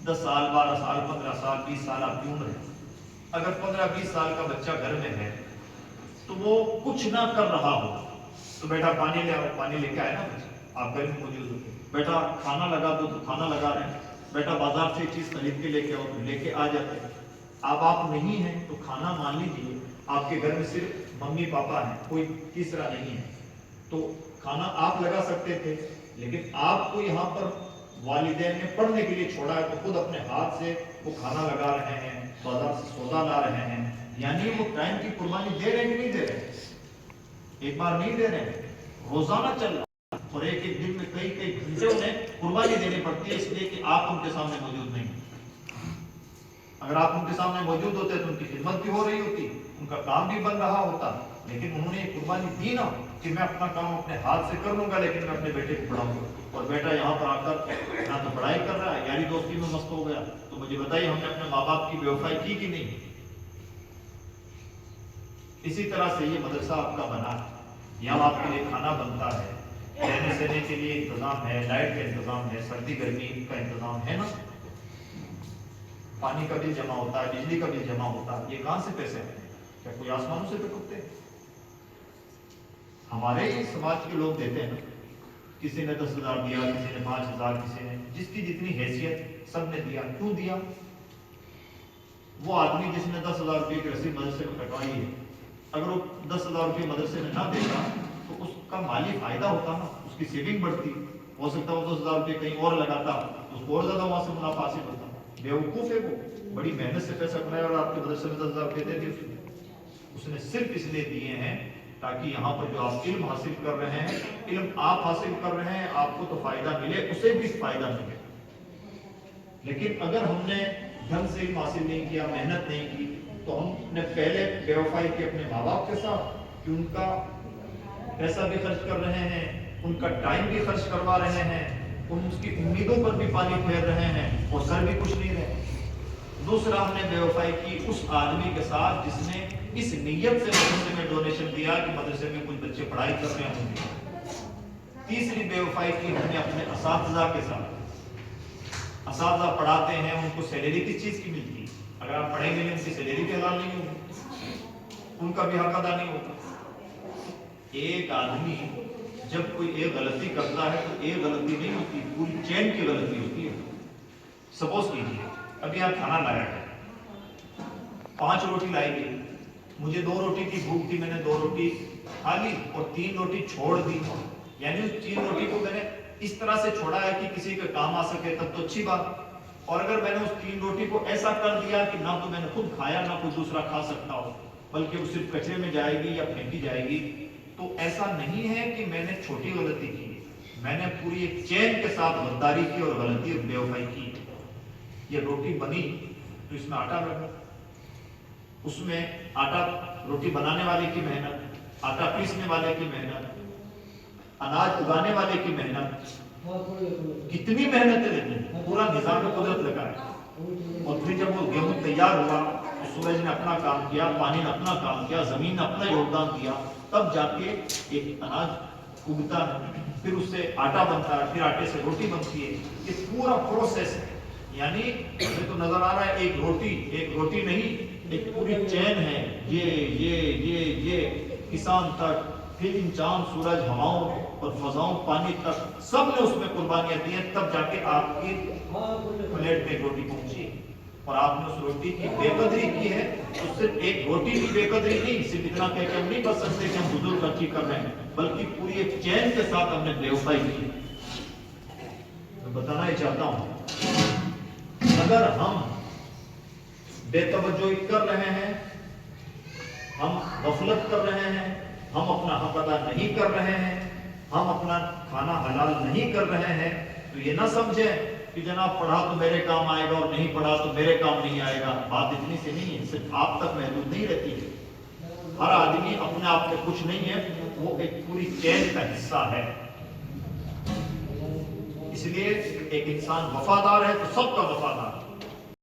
10 سال 12 سال 15 سال 20 سال آپ کی عمر ہے. اگر 15-20 سال کا بچہ گھر میں ہے تو وہ کچھ نہ کر رہا ہو تو بیٹا پانی لے آؤ، پانی لے کے آئے نا بچہ، آپ گھر میں موجود ہوتے. بیٹا کھانا لگا دو تو کھانا لگا رہے ہیں. بیٹا بازار سے چیز خرید کے لے کے آؤ تو لے کے آ جاتے ہیں. اب آپ نہیں ہیں تو کھانا مان لیجیے آپ کے گھر میں صرف ممی پاپا ہیں، کوئی تیسرا نہیں ہے، تو کھانا آپ لگا سکتے تھے. لیکن آپ کو یہاں پر والدین نے پڑھنے کے لیے چھوڑا ہے تو خود اپنے ہاتھ سے وہ کھانا لگا رہے ہیں، بازار سے سودا لا رہے ہیں. یعنی وہ ٹائم کی قربانی دے رہے ہیں کہ نہیں دے رہے؟ ایک بار نہیں دے رہے ہیں، روزانہ چل رہا ہے. اور ایک ایک دن میں کئی کئی گھنٹے انہیں قربانی دینی پڑتی ہے، اس لیے کہ آپ ان کے سامنے موجود نہیں. اگر آپ ان کے سامنے موجود ہوتے تو ان کی خدمت بھی ہو رہی ہوتی، ان کا کام بھی بن رہا ہوتا. لیکن انہوں نے یہ قربانی دی نا کہ میں اپنا کام اپنے ہاتھ سے کر لوں گا لیکن میں اپنے بیٹے کو پڑھاؤں گا. اور بیٹا یہاں پر آ کر نہ تو پڑھائی کر رہا ہے، یاری دوستی میں مست ہو گیا. تو مجھے بتائیے ہم نے اپنے ماں باپ کی بے وفائی کی کہ نہیں؟ اسی طرح سے یہ مدرسہ آپ کا بنا ہے، یہاں آپ کے لیے کھانا بنتا ہے، رہنے سہنے کے لیے انتظام ہے، لائٹ کا انتظام ہے، سردی گرمی کا انتظام ہے نا، پانی کا بل جمع ہوتا ہے، بجلی کا بل جمع ہوتا ہے. یہ کہاں سے پیسے آتے ہیں؟ کیا کوئی آسمانوں سے ٹپکتے ہیں؟ ہمارے ہی سماج کے لوگ دیتے ہیں نا. کسی نے 10,000 دیا، کسی نے 5,000، کسی نے جس کی جتنی حیثیت سب نے دیا. کیوں دیا؟ وہ آدمی جس نے 10,000 روپئے کی رسید مدرسے میں کٹوائی ہے، اگر وہ 10,000 روپئے مدرسے میں نہ دیتا تو اس کا مالی فائدہ ہوتا نا، اس کی سیونگ بڑھتی. ہو سکتا ہے وہ 10,000 روپئے کہیں اور لگاتا تو اس کو اور زیادہ وہاں سے منافع حاصل ہوتا. بیوقوف ہے وہ، بڑی محنت سے پیسہ کمایا اور آپ کے مدرسے میں 10,000 روپئے دے دیے. اس نے صرف اس لیے دیے ہیں تاکہ یہاں پر جو آپ علم حاصل کر رہے ہیں، علم آپ حاصل کر رہے ہیں، آپ کو تو فائدہ ملے، اسے بھی فائدہ ملے. لیکن اگر ہم نے ڈھنگ سے علم حاصل نہیں کیا، محنت نہیں کی، تو ہم نے پہلے بے وفائی کی اپنے ماں باپ کے ساتھ کہ ان کا پیسہ بھی خرچ کر رہے ہیں، ان کا ٹائم بھی خرچ کروا رہے ہیں، ان کی امیدوں پر بھی پانی پھیر رہے ہیں اور کر بھی کچھ نہیں رہے. دوسرا ہم نے بے وفائی کی اس آدمی کے ساتھ جس نے اس نیت سے مدرسے میں ڈونیشن دیا کہ مدرسے میں کچھ بچے پڑھائی کر رہے ہوں گے. تیسری بے وفائی کی ہم نے اپنے اساتذہ کے ساتھ. اساتذہ پڑھاتے ہیں، ان کو سیلری کس چیز کی ملتی ہے؟ اگر آپ پڑھیں گے نہیں، ان کی سیلری بھی حلال نہیں ہوگی، ان کا بھی حق ادا نہیں ہوتا. ایک آدمی جب کوئی ایک غلطی کرتا ہے تو ایک غلطی نہیں ہوتی، پوری چین کی غلطی ہوتی ہے. سپوز کیجیے ابھی یہاں کھانا لایا ہے، 5 روٹی لائی گئی، مجھے 2 روٹی کی بھوک تھی، میں نے 2 روٹی کھا لی اور 3 روٹی چھوڑ دی. یعنی اس 3 روٹی کو میں نے اس طرح سے چھوڑا ہے کہ کسی کے کام آ سکے، تب تو اچھی بات. اور اگر میں نے اس 3 روٹی کو ایسا کر دیا کہ نہ تو میں نے خود کھایا نہ کوئی دوسرا کھا سکتا ہو، بلکہ وہ صرف کچرے میں جائے گی یا پھینکی جائے گی، تو ایسا نہیں ہے کہ میں نے چھوٹی غلطی کی، میں نے پوری ایک چین کے ساتھ غداری کی اور غلطی اور بے وفائی کی. یہ روٹی بنی تو اس میں آٹا لگا، اس میں آٹا، روٹی بنانے والے کی محنت، آٹا پیسنے والے کی محنت، اناج اگانے والے کی محنت، کتنی محنتیں لگی، پورا نظام قدرت لگا ہے. اور پھر جب وہ گیہوں تیار ہوا تو سورج نے اپنا کام کیا، پانی نے اپنا کام کیا، زمین نے اپنا یوگدان دیا، تب جا کے ایک اناج اگتا ہے، پھر اس سے آٹا بنتا ہے، پھر آٹے سے روٹی بنتی ہے. یہ پورا پروسیس ہے. یعنی ہمیں تو نظر آ رہا ہے ایک روٹی نہیں، ایک پوری چین ہے. یہ کسان تک، پھر ان چاند سورج ہواؤں اور فضاؤں پانی تک، سب نے اس میں قربانیاں دی ہیں، تب جا کے آپ کی پلیٹ میں روٹی پہنچی. اور آپ نے اس روٹی کی بے قدری کی ہے. تو صرف ایک روٹی کی بے قدری نہیں، صرف اتنا کہہ کے ہم نہیں بچ سکتے کہ ہم حضور ترقی کر رہے ہیں، بلکہ پوری ایک چین کے ساتھ ہم نے بے وفائی کی. میں بتانا ہی چاہتا ہوں، اگر ہم بے توجہی کر رہے ہیں، ہم غفلت کر رہے ہیں، ہم اپنا حق ادا نہیں کر رہے ہیں، ہم اپنا کھانا حلال نہیں کر رہے ہیں، تو یہ نہ سمجھیں کہ جناب پڑھا تو میرے کام آئے گا اور نہیں پڑھا تو میرے کام نہیں آئے گا. بات اتنی سی نہیں ہے، صرف آپ تک محدود نہیں رہتی ہے. ہر آدمی اپنے آپ میں کچھ نہیں ہے، وہ ایک پوری چین کا حصہ ہے. اس لیے ایک انسان وفادار ہے تو سب کا وفادار ہے.